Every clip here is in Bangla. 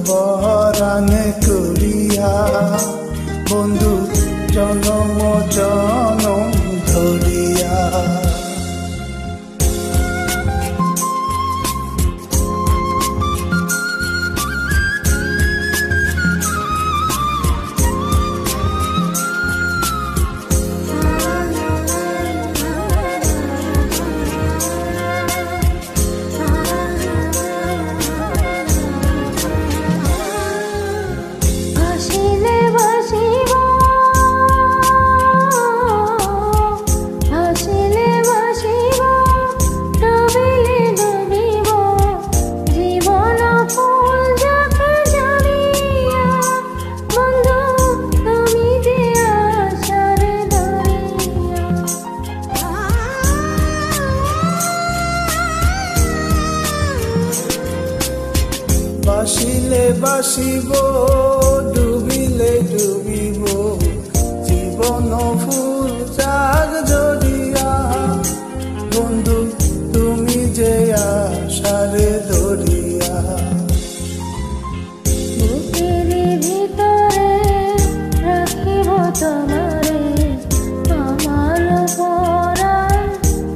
পরাণে করিয়া বন্ধু জনম জনম ধরিয়া। বাসিলে বাসিব ডুবিলে ডুবিব জীবন ফুল চাক জড়িয়া বন্ধু তুমি যে আশারে ধরিয়া। বুকের ভিতরে রাখিব তোমারে আমার পরাণ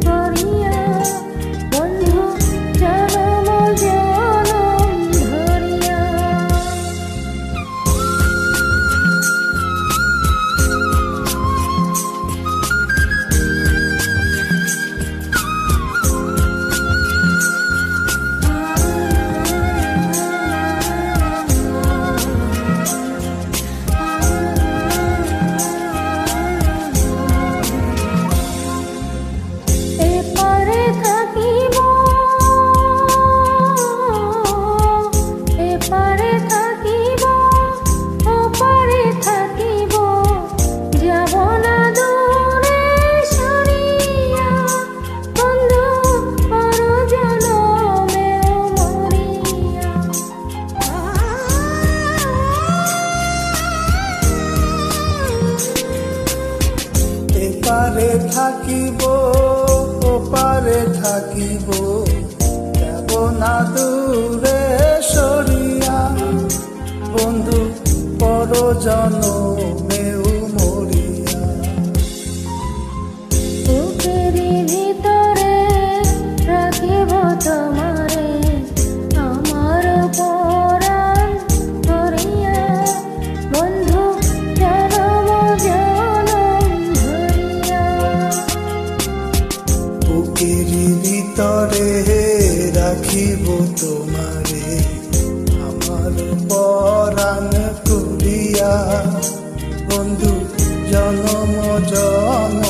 করিয়া বন্ধু জনম জনম ধরিয়া। এপারে থাকিব ওপারে থাকিব যাব না দূরে সরিয়া বন্ধু পর জনমেও মরিয়া। বুকের ভিতরে রাখিব তোমারে আমার পরাণ করিয়া বন্ধু জনম জনম ধরিয়া। বুকের ভিতরে রাখিব তোমারে আমার পরাণ করিয়া বন্ধু জনম জনম